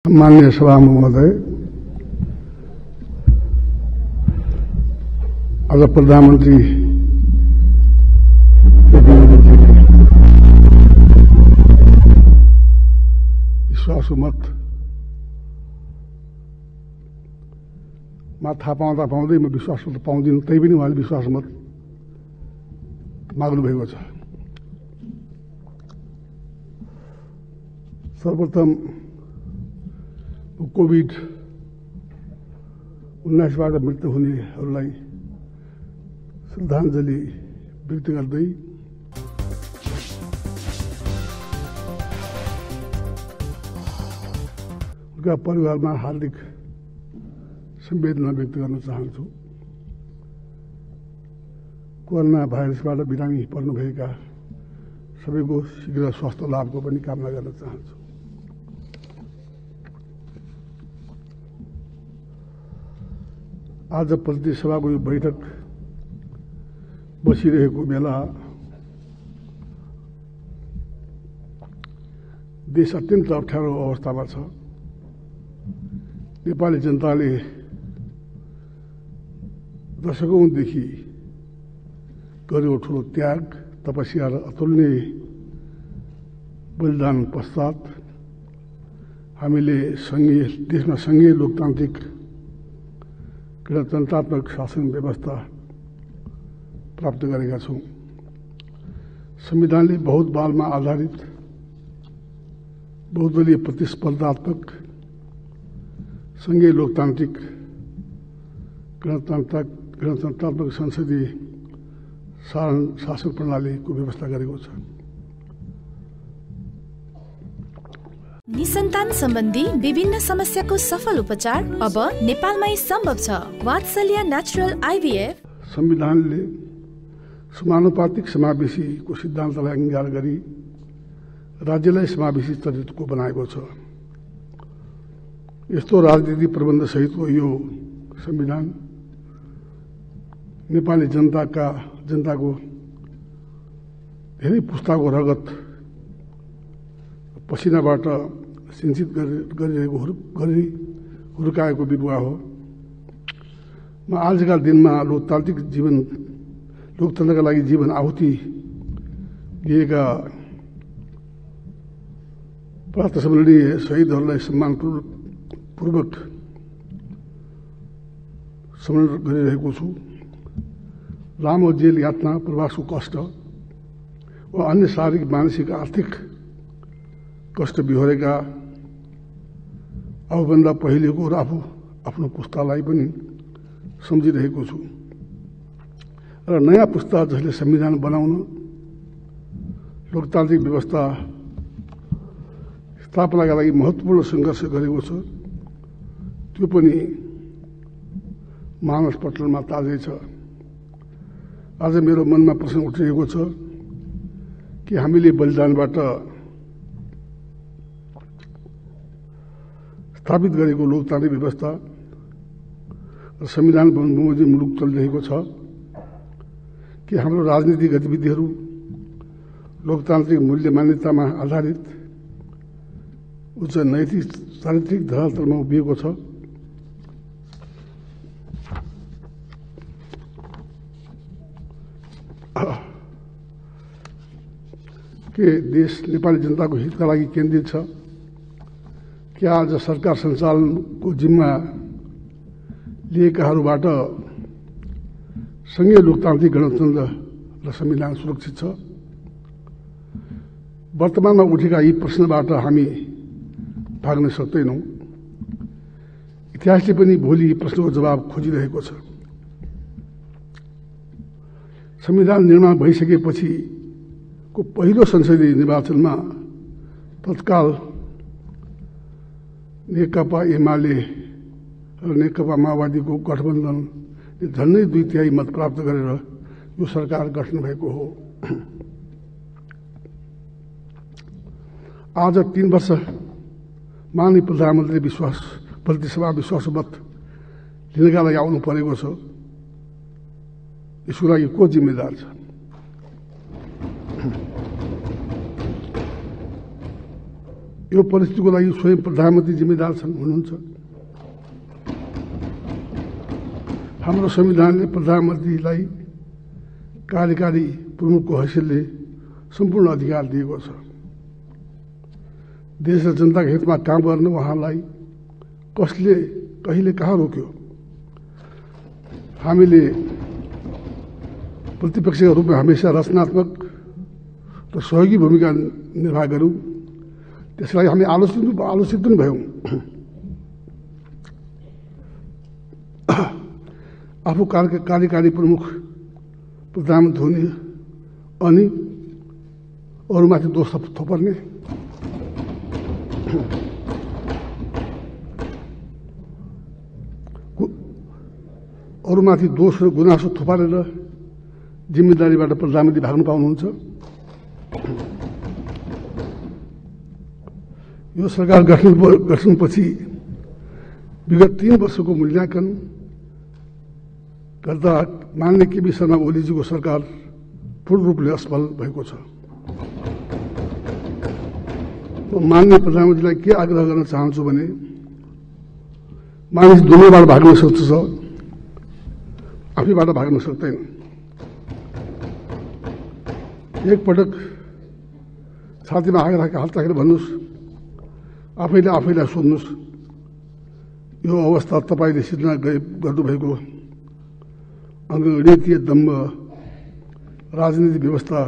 माननीय सभा महोदय, आज प्रधानमंत्री विश्वासु मत थाहा पाउँदा पाउँदै म विश्वास मत पाउँदिनँ, तै पनि उहाँले विश्वास मत माग्नु भएको छ। सर्वप्रथम कोभिड-19बाट मृत्यु हुनेहरूलाई श्रद्धाञ्जली व्यक्त गर्दै उनका परिवारमा हार्दिक संवेदना व्यक्त गर्न चाहन्छु। कोरोना भाइरसबाट बिरामी पर्नुभएका सबैको शीघ्र स्वास्थ्य लाभको पनि कामना गर्न चाहन्छु। आज प्रतिनिधि सभाको यो बैठक बसिरहेको बेला देश अत्यन्त अप्ठ्यारो अवस्थामा छ। नेपाली जनताले दशकौंदेखि गरेको ठूलो त्याग, तपस्या र अतुलनीय बलिदान पश्चात हामीले देशमा संघीय लोकतान्त्रिक गणतन्त्रात्मक शासन व्यवस्था प्राप्त गरेका छौं। संविधानले बहुदलमा आधारित बहुदलीय प्रतिस्पर्धात्मक संघीय लोकतान्त्रिक गणतन्त्रात्मक संसदीय शासन प्रणालीको व्यवस्था गरेको छ। निसन्तान सम्बन्धी विभिन्न समस्याको सफल उपचार अब नेपालमै सम्भव छ। वात्सल्य नेचुरल आइभीएफ। संविधानले समानुपातिक समावेशीको सिद्धान्तलाई अंगीकार गरी राज्यलाई समावेशी चरित्रको बनाएको छ। यस्तो राजनीति प्रबन्ध सहितको यो संविधान नेपाली जनताको धेरै पुस्ताको रगत पसिनाबाट सिंचित गरिरहेको हुर्काएको बिरुवा हो। म आजका दिनमा लोकतन्त्रका लागि जीवन आहुति दिएका प्रातस्मरणीय शहीदहरूलाई सम्मानपूर्वक स्मरण गरिरहेको छु। लामो जेल यातना, प्रवासको कष्ट वा अन्य शारीरिक, मानसिक, आर्थिक कष्ट बिहोरेका आफूभन्दा पहिलेको र आफ्नो पुस्तालाई पनि सम्झिरहेको छु। र नयाँ पुस्ता जसले संविधान बनाउन, लोकतान्त्रिक व्यवस्था स्थापनाका लागि महत्त्वपूर्ण सङ्घर्ष गरेको छ, त्यो पनि मानस पटलमा ताजै छ। आज मेरो मनमा प्रश्न उठिरहेको छ कि हामीले बलिदानबाट स्थापित गरेको लोकतान्त्रिक व्यवस्था र संविधान बमोजिम मुलुक चलिरहेको छ कि हाम्रो राजनीतिक गतिविधिहरू लोकतान्त्रिक मूल्य मान्यतामा आधारित उच्च नैतिक चारित्रिक धरातलमा उभिएको छ। के देश नेपाली जनताको हितका लागि केन्द्रित छ? क्या आज सरकार सञ्चालनको जिम्मा लिएकाहरूबाट संघीय लोकतान्त्रिक गणतन्त्र र संविधान सुरक्षित छ? वर्तमानमा उठेका यी प्रश्नबाट हामी भाग्न सक्दैनौं। इतिहासले पनि भोलि यी प्रश्नको जवाब खोजिरहेको छ। संविधान निर्माण भइसकेपछि को पहिलो संसदीय निर्वाचनमा तत्काल नेकपा एमाले र नेकपा माओवादीको गठबन्धनले झन्डै 2/3 मत प्राप्त गरेर यो सरकार गठन भएको हो। आज 3 वर्ष माननीय प्रधानमन्त्रीले प्रतिनिधि विश्वास मत लिनका लागि आउनु परेको छ। यसको लागि को जिम्मेदार छ? यो परिस्थितिको लागि स्वयं प्रधानमन्त्री जिम्मेदार छन् हुनुहुन्छ। हाम्रो संविधानले प्रधानमन्त्रीलाई कार्यकारी प्रमुखको हैसियतले सम्पूर्ण अधिकार दिएको छ। देश र जनताको हितमा काम गर्न उहाँलाई कसले कहिले कहाँ रोक्यो? हामीले प्रतिपक्षका रूपमा हमेशा रचनात्मक र सहयोगी भूमिका निर्वाह गर्यौं। त्यसलाई हामी आलोचित पनि भयौं। आफू कार्यकारी प्रमुख प्रधानमन्त्री हुने अनि अरूमाथि दोष थोपर्ने, अरूमाथि दोष र गुनासो थोपारेर जिम्मेदारीबाट प्रधानमन्त्री भाग्नु पाउनुहुन्छ। यो सरकार गठनपछि विगत 3 वर्षको मूल्याङ्कन गर्दा माननीय केपी शर्मा ओलीजीको सरकार पूर्ण रूपले असफल भएको छ। म माननीय प्रधानमन्त्रीलाई के आग्रह गर्न चाहन्छु भने मानिस दुनियाँबाट भाग्न सक्छ, आफैबाट भाग्न सक्दैन। एकपटक छातीमा हात राखेर भन्नुहोस्, आफैले आफैलाई सोध्नुहोस्, यो अवस्था तपाईँले सिर्जना गर्नुभएको अङ्गगणितीय दम्भ, राजनीतिक व्यवस्था,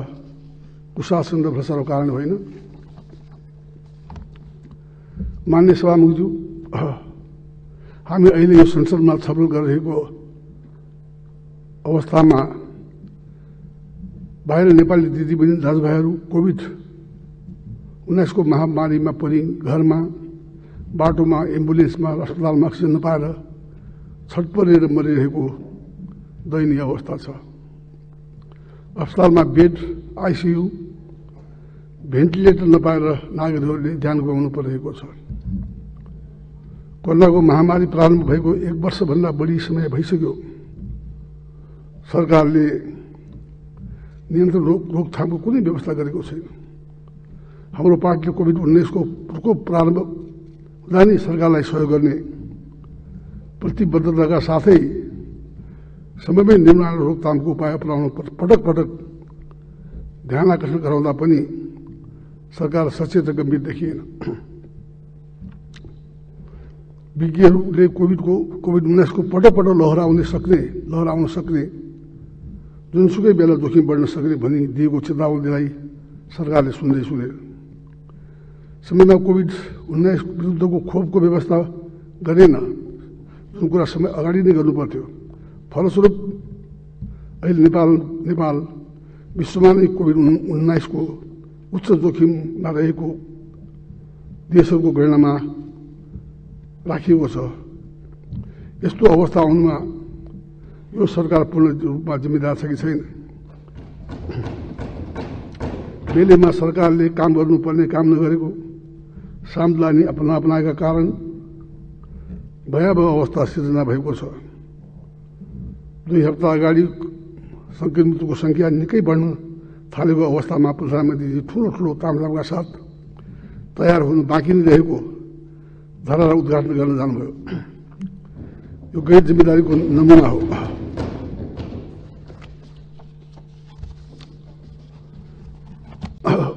कुशासन र भ्रष्टाचारको कारण होइन। मान्य सभामुखज्यू, हामी अहिले यो संसदमा छलफल गरिरहेको अवस्थामा बाहिर नेपाली दिदीबहिनी दाजुभाइहरू कोभिड-19 को महामारीमा परि घरमा, बाटोमा, एम्बुलेन्समा, अस्पतालमा अक्सिजन नपाएर छटपरेर मरिरहेको दयनीय अवस्था छ। अस्पतालमा बेड, आइसियु, भेन्टिलेटर नपाएर नागरिकहरूले ज्यान गुमाउनु परिरहेको छ। कोरोनाको महामारी प्रारम्भ भएको 1 वर्षभन्दा बढी समय भइसक्यो। सरकारले नियन्त्रण रोकथामको कुनै व्यवस्था गरेको छैन। हाम्रो पार्टीले कोभिड-19 को प्रकोप प्रारम्भ हुँदा नै सरकारलाई सहयोग गर्ने प्रतिबद्धताका साथै समयमै निर्माण र रोकथामको उपाय अपनाउन पटक पटक ध्यान आकर्षण गराउँदा पनि सरकार सचेत र गम्भीर देखिएन। विज्ञहरूले कोभिड-19 को पटक पटक लहराउन सक्ने जुनसुकै बेला जोखिम बढ्न सक्ने भनी दिएको चेतावनीलाई सरकारले सुन्दै सुनेन। संविधानमा कोभिड-19 विरुद्धको खोपको व्यवस्था गरेन, जुन कुरा समय अगाडि नै गर्नु पर्थ्यो। फलस्वरूप अहिले नेपाल विश्वमा नै कोभिड-19 को उच्च जोखिममा रहेको देशहरूको गणनामा राखिएको छ। यस्तो अवस्था आउनुमा यो सरकार पूर्ण रूपमा जिम्मेदार छ कि छैन? बेलेमा सरकारले काम गर्नुपर्ने काम नगरेको, सामलानी अपनाएका कारण भयावह अवस्था सिर्जना भएको छ। 2 हप्ता अगाडि संक्रमितको संख्या निकै बढ्न थालेको अवस्थामा प्रधानमन्त्रीजी ठूलो तामझामका साथ तयार हुनु बाँकी नै रहेको धरालाई उद्घाटन गर्न जानुभयो। यो गैर जिम्मेदारीको नमुना हो।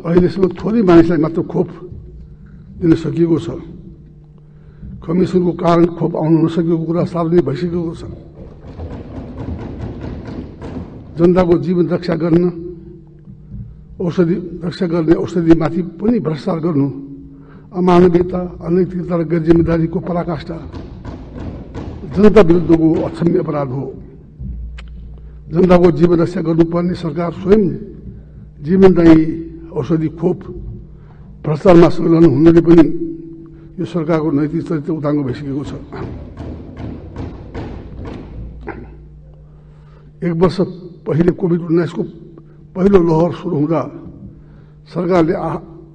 अहिलेसम्म थोरै मानिसलाई मात्र खोप दिन सकिएको छ। कमिसनको कारण खोप आउन नसकेको कुरा सार्वजनिक भइसकेको छ। जनताको जीवन रक्षा गर्ने औषधिमाथि पनि भ्रष्टाचार गर्नु अमानवीयता, अनैतिकता र गैर जिम्मेदारीको पराकाष्ठा जनता विरुद्धको अक्षम्य अपराध हो। जनताको जीवन रक्षा गर्नुपर्ने सरकार स्वयं जीवनदायी औषधि खोप भ्रष्टाचारमा संलग्न हुनुले पनि यो सरकारको नैतिक चरित्र उदाङ्गो भइसकेको छ। 1 वर्ष पहिले कोभिड-19 को पहिलो लहर सुरु हुँदा सरकारले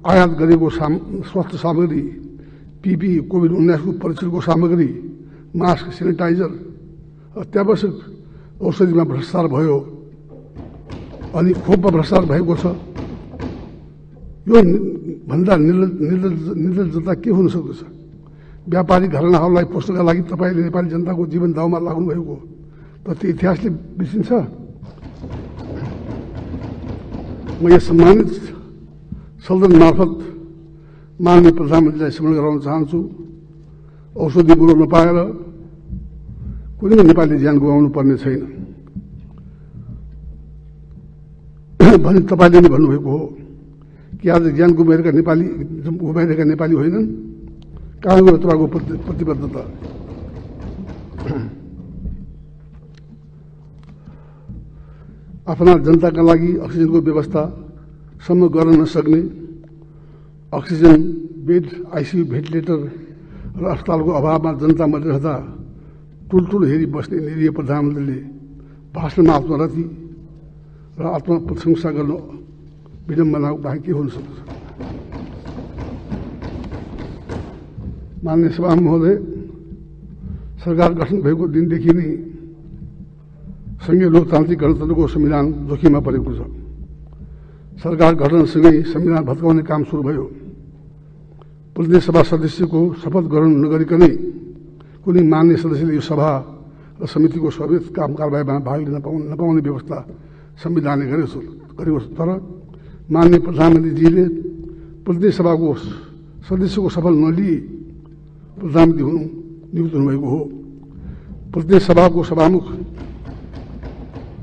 आयात गरेको स्वास्थ्य सामग्री, पीपीई, कोभिड-19 को परीक्षणको सामग्री, मास्क, सेनिटाइजर, अत्यावश्यक औषधिमा भ्रष्टाचार भयो अनि खोपमा भ्रष्टाचार भएको छ। यो भन्दा निर्लज्जता के हुन सक्दछ? व्यापारी घरानाहरूलाई पोस्टका लागि तपाईँले नेपाली जनताको जीवन दाउमा लाग्नु भएको तथ्य इतिहासले बिर्सिन्छ। म यस सम्मानित सदन मार्फत माननीय प्रधानमन्त्रीलाई स्मरण गराउन चाहन्छु, औषधि बुरो नपाएर कुनै नेपाली ज्यान गुमाउनु पर्ने छैन भने तपाईँले नै भन्नुभएको हो कि आज ज्यान गुमाइरहेका नेपाली होइनन्। कहाँ गयो तपाईँको प्रतिबद्धता? आफ्ना जनताका लागि अक्सिजनको व्यवस्थासम्म गर्न नसक्ने, अक्सिजन बेड, आइसियु, भेन्टिलेटर र अस्पतालको अभावमा जनता मरिरहँदा टुलटुल हेरी बस्ने निरीह प्रधानमन्त्रीले भाषणमा आत्मरति र आत्मप्रशंसा गर्नु विडम्बना बाहेक के हुन सक्छ? माननीय सभा महोदय, सरकार गठन भएको दिनदेखि नै संघीय लोकतान्त्रिक गणतन्त्रको संविधान जोखिममा परेको छ। सरकार गठनसँगै संविधान भत्काउने काम सुरु भयो। प्रतिनिधि सभा सदस्यको शपथ ग्रहण नगरिकनै कुनै मान्य सदस्यले यो सभा र समितिको स्वाभाविक काम कारबाहीमा भाग लिन नपाउने व्यवस्था संविधानले गरेको छ। तर मान्य प्रधानमन्त्रीजीले प्रतिनिधि सभाको सदस्यको शपथ नलिई प्रधानमन्त्री नियुक्त हुनुभएको हो। प्रतिनिधि सभाको सभामुख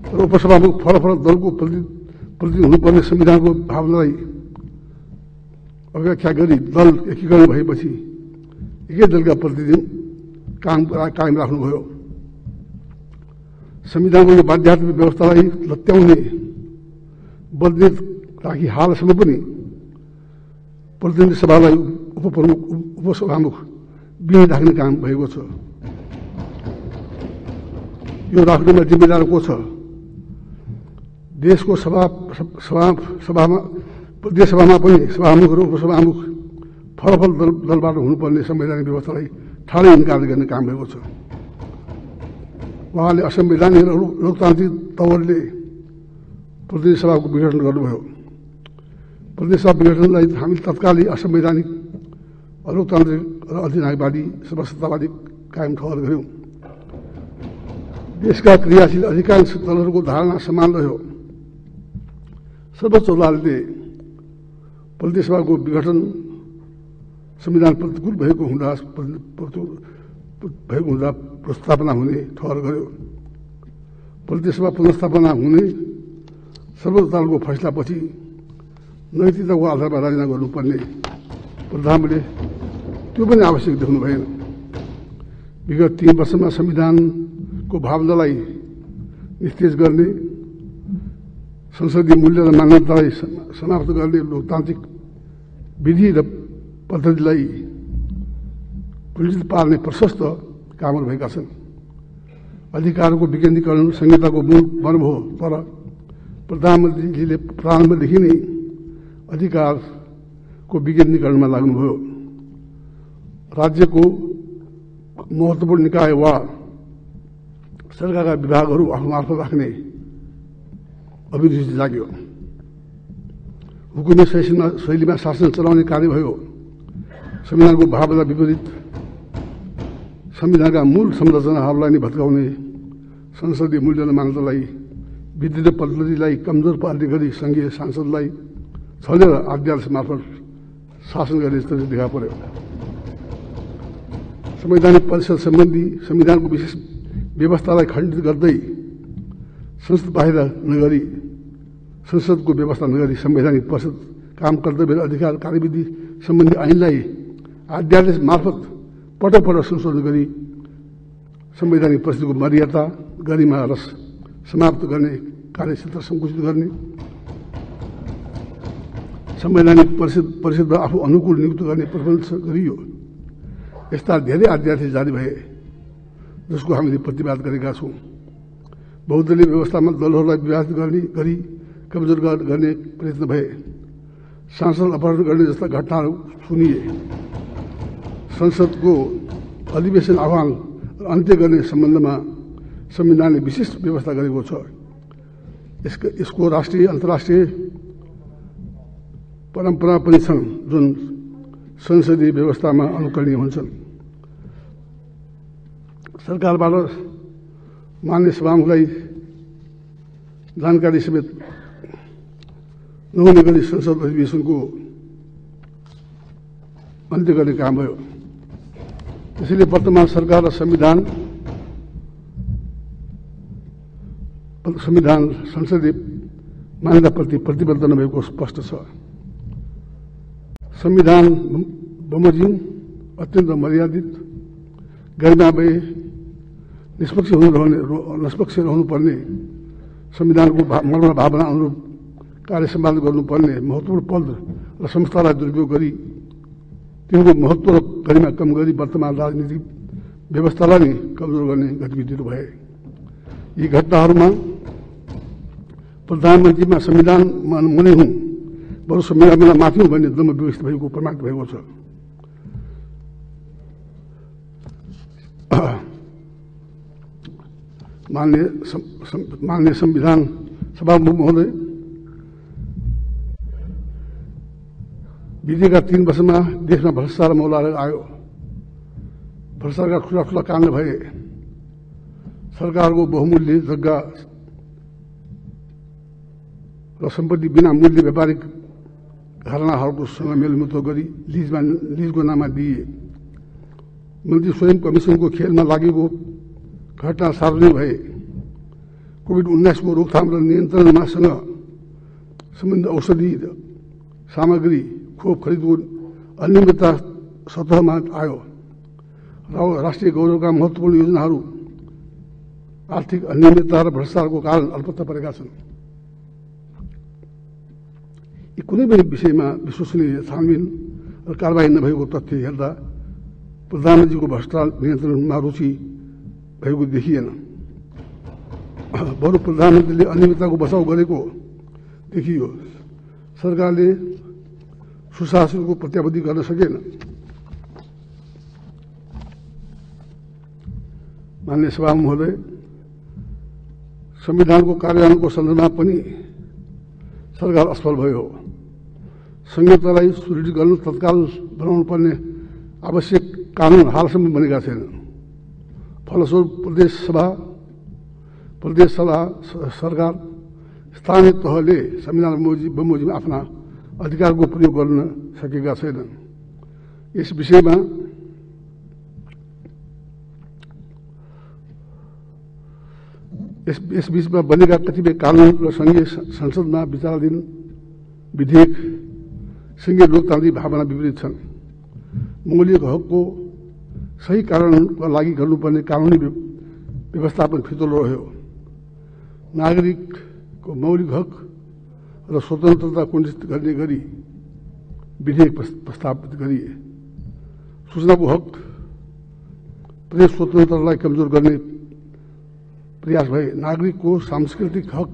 र उपसभामुख फरक दलको प्रतिनिधि हुनुपर्ने संविधानको भावनालाई अव्याख्या गरी दल एकीकरण भएपछि एकै दलका प्रतिनिधि कायम राख्नुभयो। संविधानको यो बाध्यात्मक व्यवस्थालाई लत्याउने बदलित राखी हालसम्म पनि प्रतिनिधि सभालाई उपसभामुख बिना राख्ने काम भएको छ। यो राख्नुमा जिम्मेदार को छ? देशको प्रदेश सभामा पनि सभामुख र उपसभामुख फरक दलबाट हुनुपर्ने संवैधानिक व्यवस्थालाई ठाडै इन्कार गर्ने काम भएको छ। उहाँले असंवैधानिक र लोकतान्त्रिक तवरले प्रतिनिधि सभाको विघटन गर्नुभयो। प्रतिनिधि सभा विघटनलाई हामीले तत्कालै असंवैधानिक, अलोकतान्त्रिक र अधिनायकवादी सर्वसत्तावादी कायम ठहर गर्यौं। देशका क्रियाशील अधिकांश दलहरूको धारणा समान रह्यो। सर्वोच्च अदालतले प्रतिनिधि सभाको विघटन संविधान प्रतिकूल भएको हुँदा पुनर्स्थापना हुने ठहर गर्यो। प्रतिनिधि सभा पुनर्स्थापना हुने सर्वोच्च अदालतको फैसलापछि नैतिकताको आधारमा राजीनामा गर्नुपर्ने प्रधानमन्त्रीले त्यो पनि आवश्यक देख्नु भएन। विगत 3 वर्षमा संविधानको भावनालाई निस्तेज गर्ने, संसदीय मूल्य र मान्यतालाई समाप्त गर्ने लोकतान्त्रिक विधि र पद्धतिलाई कुण्ठित पार्ने प्रशस्त कामहरू भएका छन्। अधिकारको विकेन्द्रीकरण संहिताको मूल मर्म हो, तर प्रधानमन्त्रीले प्रारम्भदेखि नै अधिकारको विकेन्द्रीकरणमा लाग्नुभयो। राज्यको महत्त्वपूर्ण निकाय वा सरकारका विभागहरू आफ्नो मार्फत राख्ने अभिरुचि जाग्यो। हुकुमी शैलीमा शासन चलाउने कार्य भयो। संविधानको भावना विपरीत संविधानका मूल संरचनाहरूलाई नै भत्काउने, संसदीय मूल्य र मान्यतालाई, विधि र पद्धतिलाई कमजोर पार्ने गरी संघीय सांसदलाई छलेर अध्यादेश मार्फत शासन गर्ने जस्तो देखा पर्यो। संवैधानिक परिषद सम्बन्धी संविधानको विशेष व्यवस्थालाई खण्डित गर्दै संसद बाहिर नगरी, संसदको व्यवस्था नगरी संवैधानिक परिषद काम कर्तव्य र अधिकार कार्यविधि सम्बन्धी ऐनलाई अध्यादेश मार्फत पटक संशोधन गरी संवैधानिक परिषदको मर्यादा, गरिमा र समाप्त गर्ने, कार्यक्षेत्र संकुचित गर्ने, संवैधानिक परिषद आफू अनुकूल नियुक्त गर्ने प्रबन्ध गरियो। यस्ता धेरै अध्यादेश जारी भए जसको हामीले प्रतिवाद गरेका छौँ। बहुदलीय व्यवस्थामा दलहरूलाई विभाजित गरी कमजोर गर्ने प्रयत्न भए। सांसद अपहरण गर्ने जस्ता घटनाहरू सुनिए। संसदको अधिवेशन आह्वान र अन्त्य गर्ने सम्बन्धमा संविधानले विशेष व्यवस्था गरेको छ। यसको राष्ट्रिय, अन्तर्राष्ट्रिय परम्परा पनि छन् जुन संसदीय व्यवस्थामा अनुकरणीय हुन्छन्। सरकारबाट मान्य सभामुखलाई जानकारी समेत नहुने गरी संसद अधिवेशनको अन्त्य गर्ने काम भयो। त्यसैले वर्तमान सरकार र संविधान संसदीय मान्यताप्रति प्रतिबद्ध नभएको स्पष्ट छ। संविधान बमोजिम अत्यन्त मर्यादित गरिमामय निष्पक्ष रहनुपर्ने संविधानको मर्म भावना अनुरूप कार्य सम्पादन गर्नुपर्ने महत्त्वपूर्ण पद र संस्थालाई दुरुपयोग गरी तिनको महत्त्व र गरिमा कम गरी वर्तमान राजनीतिक व्यवस्थालाई नै कमजोर गर्ने गतिविधिहरू भए। यी घटनाहरूमा प्रधानमन्त्रीमा संविधानमा मुनै हुँ बरु संविधानमा माथि हुँ भन्ने दम्भ व्यवस्थित भएको प्रमाणित भएको छ। मान्य संविधान सभामुख महोदय, बितेका 3 वर्षमा देशमा भ्रष्टाचार मौला आयो। भ्रष्टाचारका ठुला ठुला काण्ड भए। सरकारको बहुमूल्य जग्गा र सम्पत्ति बिना मूल्य व्यापारिक घरानाहरूसँग मेलमुतो गरी लिजको नाममा दिए। मन्त्री स्वयं कमिसनको खेलमा लागेको घटना सार्वजनिक भए। कोभिड-19 को रोकथाम र नियन्त्रणमासँग सम्बन्धित औषधि सामग्री खोप खरिदको अनियमितता सतहमा आयो। राष्ट्रिय गौरवका महत्त्वपूर्ण योजनाहरू आर्थिक अनियमितता र भ्रष्टाचारको कारण अल्पत्ता परेका छन्। यी कुनै पनि विषयमा विश्वसनीय छानबिन र कारबाही नभएको तथ्य हेर्दा प्रधानमन्त्रीको भ्रष्टाचार नियन्त्रणमा रुचि भएको देखिएन। बरु प्रधानमन्त्रीले अनियमितताको बचाउ गरेको देखियो। सरकारले सुशासनको प्रत्याभूति गर्न सकेन। मान्य सभा महोदय, संविधानको कार्यान्वयनको सन्दर्भमा पनि सरकार असफल भयो। संहितालाई सुदृढ गर्न तत्काल बनाउनु पर्ने आवश्यक कानून हालसम्म बनेका छैनन्। फलस्वरूप प्रदेश सभा सरकार स्थानीय तहले संविधान बमोजिम आफ्ना अधिकारको प्रयोग गर्न सकेका छैनन्। यस विषयमा यस बीचमा बनेका कतिपय कानून र संघीय संसदमा विचाराधीन विधेयक संघीय लोकतान्त्रिक भावना विपरीत छन्। मौलिक हकको सही कारणका लागि गर्नुपर्ने कानुनी व्यवस्थापन फितलो रह्यो। नागरिकको मौलिक हक र स्वतन्त्रता कुण्ठित गर्ने गरी विधेयक प्रस्तावित गरिए। सूचनाको हक, प्रेस स्वतन्त्रतालाई कमजोर गर्ने प्रयास भए। नागरिकको सांस्कृतिक हक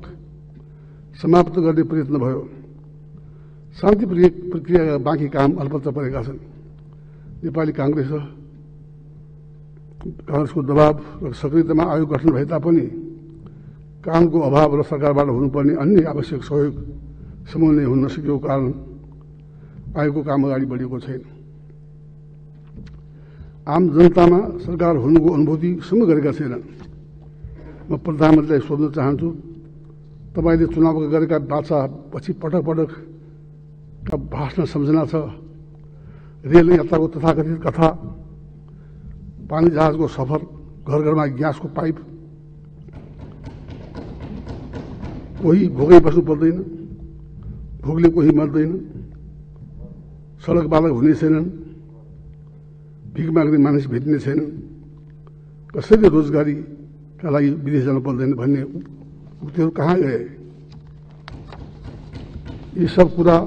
समाप्त गर्ने प्रयत्न भयो। शान्ति प्रक्रियाका बाँकी काम अल्पत्ता परेका छन्। नेपाली कांग्रेसको दबाव र सक्रियतामा आयोग गठन भए तापनि कामको अभाव र सरकारबाट हुनुपर्ने अन्य आवश्यक सहयोग समन्वय हुन नसकेको कारण आयोगको काम अगाडि बढेको छैन। आम जनतामा सरकार हुनुको अनुभूतिसम्म गरेका छैनन्। म प्रधानमन्त्रीलाई सोध्न चाहन्छु, तपाईँले चुनावका गरेका बाचा पछि पटक पटकका भाषण सम्झना छ। रेल यात्राको तथाकथित कथा, पानी जहाजको सफर, घर घरमा ग्यासको पाइप, कोही भोकै बस्नु पर्दैन, भोकले कोही मर्दैन, सडक बालक हुने छैनन्, भिख माग्ने मानिस भेटिने छैनन्, कसैले रोजगारीका लागि विदेश जानु पर्दैन भन्ने उक्तिहरू कहाँ गए? यी सब कुरा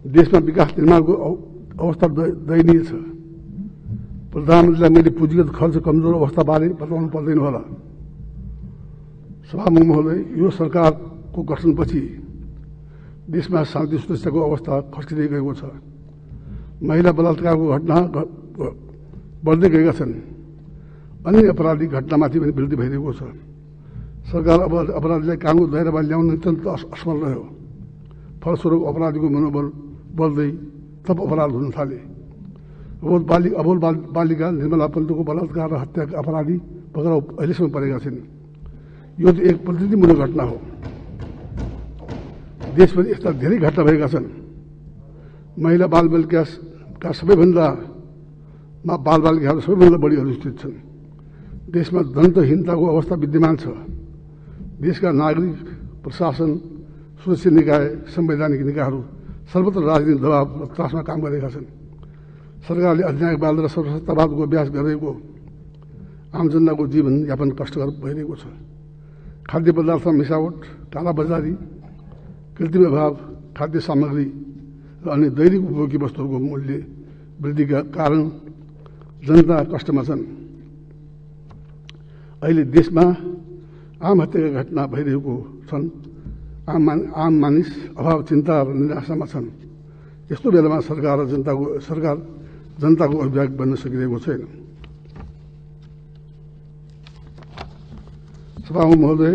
देशमा विकास निर्माणको अवस्था दयनीय छ। प्रधानमन्त्रीलाई मैले पुँजीगत खर्च कमजोर अवस्थाबारे बताउनु पर्दैन होला। सभामुख महोदय, यो सरकारको गठनपछि देशमा शान्ति सुरक्षाको अवस्था खस्किँदै गएको छ। महिला बलात्कारको घटना बढ्दै गएका छन्। अन्य अपराधिक घटनामाथि पनि वृद्धि भइरहेको छ। सरकार अपराधीलाई कानुनको दायरामा ल्याउन अत्यन्त असफल रह्यो। फलस्वरूप अपराधीको मनोबल बढ्दै थप अपराध हुन थाले। अबोल बालिका निर्मला पन्तको बलात्कार र हत्याका अपराधी पक्राउ अहिलेसम्म परेका छन्। यो एक प्रतिनिधिमूलक घटना हो। देशभरि यस्ता धेरै घटना भएका छन्। महिला बालबालिकाका बालबालिकाहरू सबैभन्दा बढी अधिष्ठित छन्। देशमा दन्तहीनताको अवस्था विद्यमान छ। देशका नागरिक, प्रशासन, सुरक्षा निकाय, संवैधानिक निकायहरू सर्वत्र राजनीतिक दबाव र त्रासमा काम गरेका छन्। सरकारले अधिनायकवाद र सर्वसत्तावादको अभ्यास गरेको आम जनताको जीवनयापन कष्टकर भइरहेको छ। खाद्य पदार्थमा मिसावट, कालाबजारी, कृत्रिम अभाव, खाद्य सामग्री र अन्य दैनिक उपभोग्य वस्तुहरूको मूल्य वृद्धिका कारण जनता कष्टमा छन्। अहिले देशमा आम हत्याका घटना भइरहेको छन्। आम मानिस अभाव, चिन्ता र निराशामा छन्। यस्तो बेलामा सरकार जनताको अभिभावक बन्न सकिरहेको छैन। सभामुख महोदय,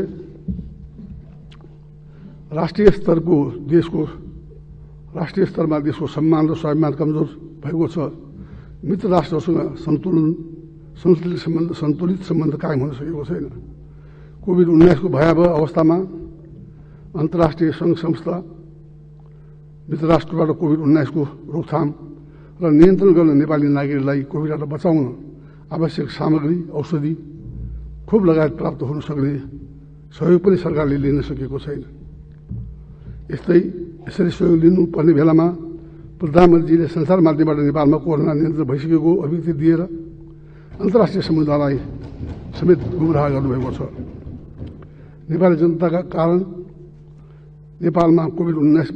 राष्ट्रिय स्तरमा देशको सम्मान र स्वाभिमान कमजोर भएको छ। मित्र राष्ट्रहरूसँग सन्तुलित सम्बन्ध कायम हुन सकेको छैन। कोभिड-19 को भयावह अवस्थामा अन्तर्राष्ट्रिय सङ्घ संस्था मित्र राष्ट्रबाट कोभिड-19 को रोकथाम र नियन्त्रण गर्न नेपाली नागरिकलाई कोभिडबाट बचाउन आवश्यक सामग्री, औषधि, खोप लगायत प्राप्त हुन सक्ने सहयोग पनि सरकारले लिन सकेको छैन। यसरी सहयोग लिनुपर्ने बेलामा प्रधानमन्त्रीले संसार माध्यमबाट नेपालमा कोरोना नियन्त्रण भइसकेको अभिव्यक्ति दिएर अन्तर्राष्ट्रिय समुदायलाई समेत गुमराह गर्नुभएको छ। नेपाली जनताका कारण नेपालमा कोभिड-19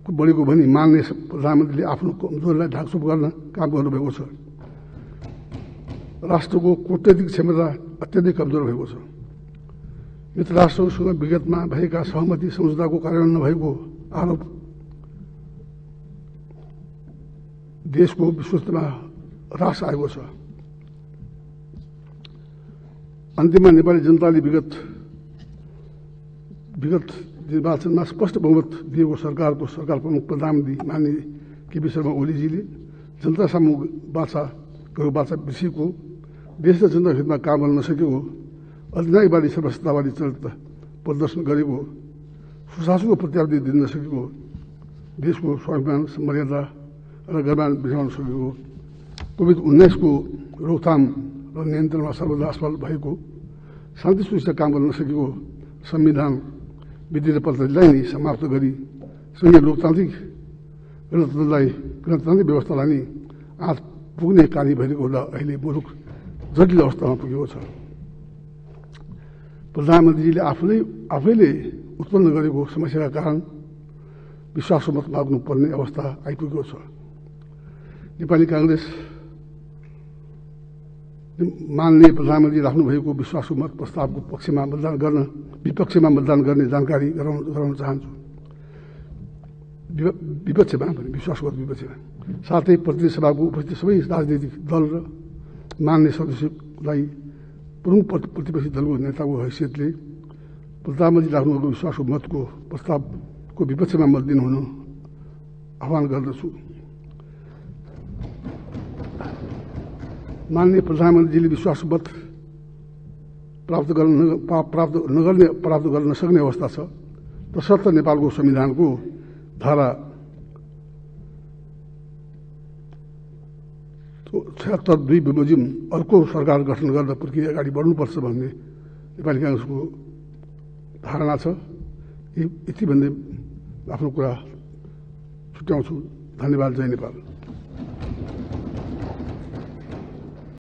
बढेको भनी मान्ने प्रधानमन्त्रीले आफ्नो कमजोरीलाई ढाकछोप गर्न काम गर्नुभएको छ। राष्ट्रको कूटनीतिक क्षमता अत्यधिक कमजोर भएको छ। मित्र राष्ट्रहरूसँग विगतमा भएका सहमति सम्झौताको कार्यान्वयन नभएको आरोप देशको विश्वस्तरमा ह्रास आएको छ। अन्तिममा नेपाली जनताले विगत निर्वाचनमा स्पष्ट बहुमत दिएको सरकार प्रमुख प्रधानमन्त्री माननीय केपी शर्मा ओलीजीले जनता सामु बाचा बिर्सिएको, देश र जनताको हितमा काम गर्न नसकेको, अधिनायकवादी सर्वसत्तावादी चरित्र प्रदर्शन गरेको, सुशासनको प्रत्याभूति दिन नसकेको, देशको स्वाभिमान, मर्यादा र गरिमा बिर्साउन सकेको, कोभिड-19 को रोकथाम र नियन्त्रणमा सर्वदा असफल भएको, शान्ति सुनिश्चित काम गर्न नसकेको, संविधान, विधि र प्रजातन्त्रलाई नै समाप्त गरी संघीय लोकतान्त्रिक गणतान्त्रिक व्यवस्थालाई नै आँच पुग्ने कार्य भइरहेको हुँदा अहिले मुलुक जटिल अवस्थामा पुगेको छ। प्रधानमन्त्रीले आफैले उत्पन्न गरेको समस्याका कारण विश्वासको मत माग्नुपर्ने अवस्था आइपुगेको छ। नेपाली कांग्रेस माननीय प्रधानमन्त्री राख्नुभएको विश्वासको मत प्रस्तावको विपक्षमा मतदान गर्ने जानकारी गराउन चाहन्छु। विपक्षमा भने विश्वासको मत विपक्षमा, साथै प्रतिनिधि सभाको उपस्थित सबै राजनीतिक दल र मान्य सदस्यलाई प्रमुख प्रतिपक्षी दलको नेताको हैसियतले प्रधानमन्त्री राख्नुभएको विश्वासको मतको प्रस्तावको विपक्षमा मत दिनुहुन आह्वान गर्दछु। माननीय प्रधानमन्त्रीले विश्वासको मत प्राप्त गर्न नसक्ने अवस्था छ, तसर्थ नेपालको संविधानको धारा 76(2) बमोजिम अर्को सरकार गठन गर्दा प्रक्रिया अगाडि बढ्नुपर्छ भन्ने नेपाली कांग्रेसको धारणा छ। यति भन्दै आफ्नो कुरा छुट्याउँछु। धन्यवाद। जय नेपाल।